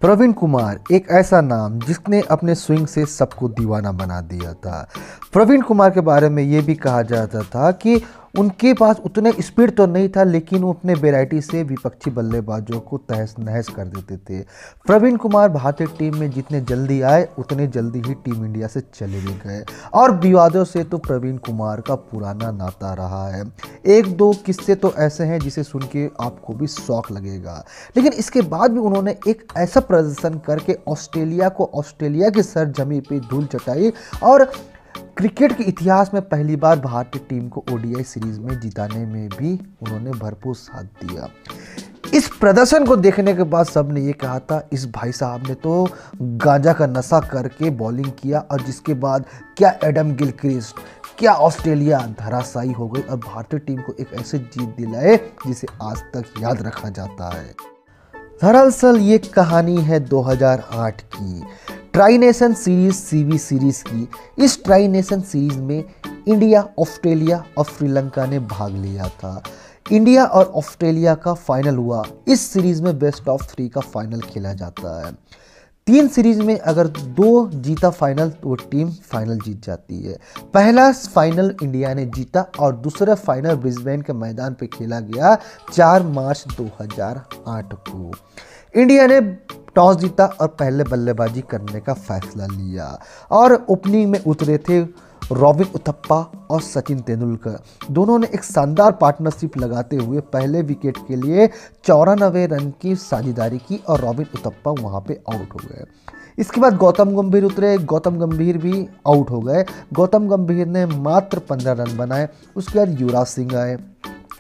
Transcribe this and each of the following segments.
प्रवीण कुमार एक ऐसा नाम जिसने अपने स्विंग से सबको दीवाना बना दिया था। प्रवीण कुमार के बारे में ये भी कहा जाता था कि उनके पास उतने स्पीड तो नहीं था, लेकिन वो अपने वैरायटी से विपक्षी बल्लेबाजों को तहस नहस कर देते थे। प्रवीण कुमार भारतीय टीम में जितने जल्दी आए उतने जल्दी ही टीम इंडिया से चले भी गए, और विवादों से तो प्रवीण कुमार का पुराना नाता रहा है। एक दो किस्से तो ऐसे हैं जिसे सुन के आपको भी शौक लगेगा, लेकिन इसके बाद भी उन्होंने एक ऐसा प्रदर्शन करके ऑस्ट्रेलिया की सरजमी पे धूल चटाई और क्रिकेट के इतिहास में पहली बार भारतीय टीम को ओडीआई सीरीज में जिताने में भी उन्होंने भरपूर साथ दिया। इस प्रदर्शन को देखने के बाद सबने ये कहा था, इस भाई साहब ने तो गांजा का नशा करके बॉलिंग किया, और जिसके बाद क्या एडम गिलक्रिस्ट, क्या ऑस्ट्रेलिया धराशायी हो गई और भारतीय टीम को एक ऐसी जीत दिलाए जिसे आज तक याद रखा जाता है। दरअसल ये कहानी है 2008 की tri nation series CV series की। इस ट्राई नेशन सीरीज में इंडिया, ऑस्ट्रेलिया और श्रीलंका ने भाग लिया था। इंडिया और ऑस्ट्रेलिया का फाइनल हुआ। इस सीरीज में बेस्ट ऑफ 3 का फाइनल खेला जाता है। 3 सीरीज में अगर 2 जीता फाइनल तो वो टीम फाइनल जीत जाती है। पहला फाइनल इंडिया ने जीता और दूसरा फाइनल ब्रिस्बेन के मैदान पे खेला गया 4 मार्च 2008 को। इंडिया ने टॉस जीता और पहले बल्लेबाजी करने का फैसला लिया, और ओपनिंग में उतरे थे रॉबिन उथप्पा और सचिन तेंदुलकर। दोनों ने एक शानदार पार्टनरशिप लगाते हुए पहले विकेट के लिए 94 रन की साझेदारी की और रॉबिन उथप्पा वहां पे आउट हो गए। इसके बाद गौतम गंभीर उतरे, गौतम गंभीर भी आउट हो गए। गौतम गंभीर ने मात्र 15 रन बनाए। उसके बाद युवराज सिंह आए,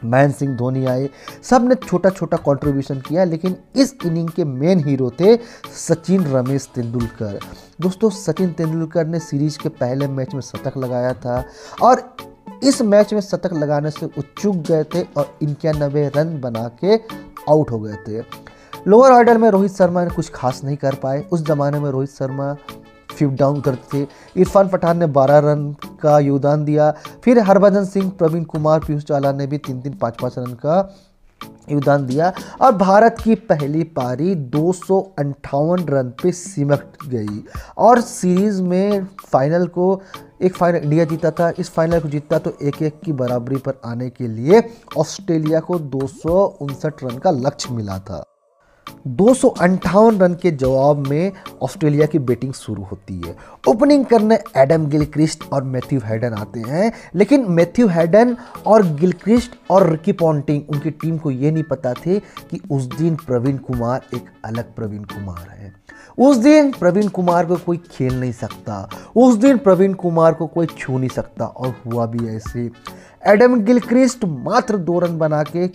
महेंद्र सिंह धोनी आए। सब ने छोटा छोटा कंट्रीब्यूशन किया, लेकिन इस इनिंग के मेन हीरो थे सचिन रमेश तेंदुलकर। दोस्तों, सचिन तेंदुलकर ने सीरीज के पहले मैच में शतक लगाया था, और इस मैच में शतक लगाने से वो चूक गए थे और 91 रन बना के आउट हो गए थे। लोअर ऑर्डर में रोहित शर्मा ने कुछ खास नहीं कर पाए। उस जमाने में रोहित शर्मा 5th डाउन उतरते थे। इरफान पठान ने 12 रन का योगदान दिया। फिर हरभजन सिंह, प्रवीण कुमार, पीयूष चावला ने भी 3-3, 5-5 रन का योगदान दिया, और भारत की पहली पारी 258 रन पे सिमट गई। और सीरीज में एक फाइनल इंडिया जीता था। इस फाइनल को जीता तो 1-1 की बराबरी पर आने के लिए ऑस्ट्रेलिया को 259 रन का लक्ष्य मिला था। 258 रन के जवाब में ऑस्ट्रेलिया की बैटिंग शुरू होती है। ओपनिंग करने एडम गिलक्रिस्ट और मैथ्यू हैडन आते हैं, लेकिन मैथ्यू हैडन और गिलक्रिस्ट और रिकी पॉन्टिंग, उनकी टीम को ये नहीं पता थे कि उस दिन प्रवीण कुमार एक अलग प्रवीण कुमार है। उस दिन प्रवीण कुमार को कोई खेल नहीं सकता, उस दिन प्रवीण कुमार को कोई छू नहीं सकता, और हुआ भी ऐसे। एडम गिलक्रिस्ट मात्र 2 रन बना के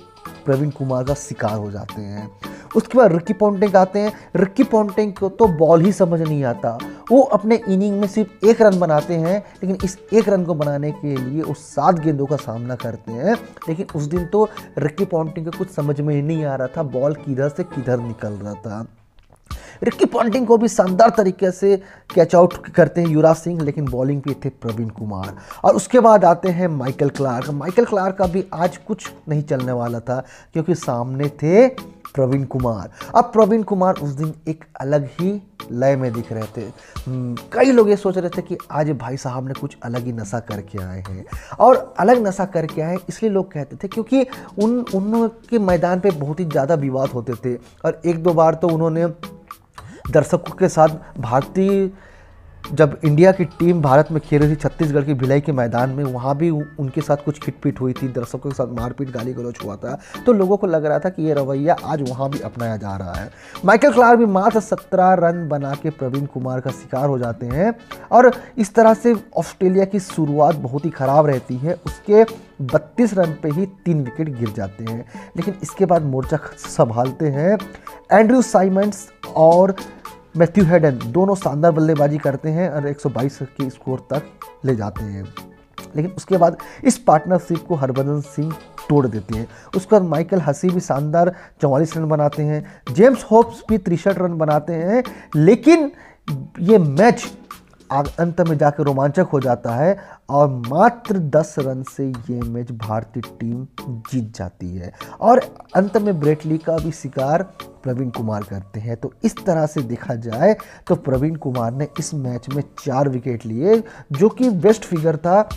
प्रवीण कुमार का शिकार हो जाते हैं। उसके बाद रिकी पॉन्टिंग आते हैं। रिकी पॉन्टिंग को तो बॉल ही समझ नहीं आता। वो अपने इनिंग में सिर्फ 1 रन बनाते हैं, लेकिन इस 1 रन को बनाने के लिए वो 7 गेंदों का सामना करते हैं। लेकिन उस दिन तो रिकी पॉन्टिंग को कुछ समझ में ही नहीं आ रहा था, बॉल किधर से किधर निकल रहा था। रिकी पॉन्टिंग को भी शानदार तरीके से कैच आउट करते हैं युवराज सिंह, लेकिन बॉलिंग पे थे प्रवीण कुमार। और उसके बाद आते हैं माइकल क्लार्क। माइकल क्लार्क का भी आज कुछ नहीं चलने वाला था, क्योंकि सामने थे प्रवीण कुमार। अब प्रवीण कुमार उस दिन एक अलग ही लय में दिख रहे थे। कई लोग ये सोच रहे थे कि आज भाई साहब ने कुछ अलग ही नशा करके आए हैं, और अलग नशा करके आए इसलिए लोग कहते थे क्योंकि उनके मैदान पे बहुत ही ज़्यादा विवाद होते थे, और 1-2 बार तो उन्होंने दर्शकों के साथ जब इंडिया की टीम भारत में खेल रही थी छत्तीसगढ़ की भिलाई के मैदान में, वहाँ भी उनके साथ कुछ खिटपिट हुई थी, दर्शकों के साथ मारपीट, गाली गलौज हुआ था। तो लोगों को लग रहा था कि ये रवैया आज वहाँ भी अपनाया जा रहा है। माइकल क्लार्क भी मात्र 17 रन बना के प्रवीण कुमार का शिकार हो जाते हैं, और इस तरह से ऑस्ट्रेलिया की शुरुआत बहुत ही ख़राब रहती है। उसके 32 रन पे ही 3 विकेट गिर जाते हैं, लेकिन इसके बाद मोर्चा संभालते हैं एंड्रयू साइमंड्स और मैथ्यू हैडन। दोनों शानदार बल्लेबाजी करते हैं और 122 के स्कोर तक ले जाते हैं, लेकिन उसके बाद इस पार्टनरशिप को हरभजन सिंह तोड़ देते हैं। उसके बाद माइकल हसी भी शानदार 44 रन बनाते हैं। जेम्स होप्स भी 63 रन बनाते हैं, लेकिन ये मैच अंत में जाकर रोमांचक हो जाता है और मात्र 10 रन से ये मैच भारतीय टीम जीत जाती है और अंत में ब्रेट ली का भी शिकार प्रवीण कुमार करते हैं। तो इस तरह से देखा जाए तो प्रवीण कुमार ने इस मैच में 4 विकेट लिए, जो कि बेस्ट फिगर था।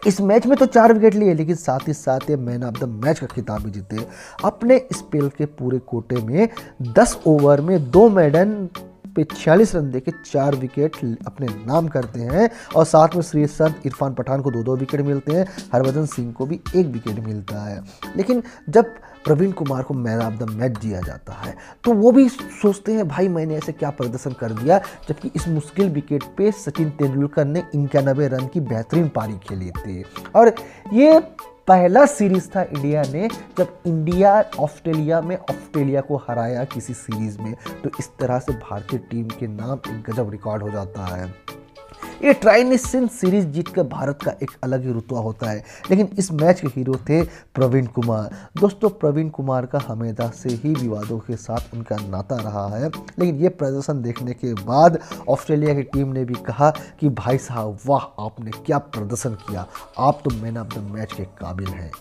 इस मैच में तो 4 विकेट लिए, लेकिन साथ ही साथ ये मैन ऑफ द मैच का खिताब भी जीते। अपने स्पेल के पूरे कोटे में 10 ओवर में 2 मेडन पे 46 रन देके 4 विकेट अपने नाम करते हैं और साथ में श्री संत इरफान पठान को 2-2 विकेट मिलते हैं, हरभजन सिंह को भी 1 विकेट मिलता है। लेकिन जब प्रवीण कुमार को मैन ऑफ द मैच दिया जाता है तो वो भी सोचते हैं भाई मैंने ऐसे क्या प्रदर्शन कर दिया, जबकि इस मुश्किल विकेट पे सचिन तेंदुलकर ने 91 रन की बेहतरीन पारी खेली थी। और ये पहला सीरीज था इंडिया ने जब इंडिया ऑस्ट्रेलिया को हराया किसी सीरीज में। तो इस तरह से भारतीय टीम के नाम एक गजब रिकॉर्ड हो जाता है। ये ट्राई सीरीज जीतकर भारत का एक अलग ही रुतबा होता है। लेकिन इस मैच के हीरो थे प्रवीण कुमार। दोस्तों, प्रवीण कुमार का हमेशा से ही विवादों के साथ उनका नाता रहा है, लेकिन ये प्रदर्शन देखने के बाद ऑस्ट्रेलिया की टीम ने भी कहा कि भाई साहब वाह, आपने क्या प्रदर्शन किया, आप तो मैन ऑफ द मैच के काबिल हैं।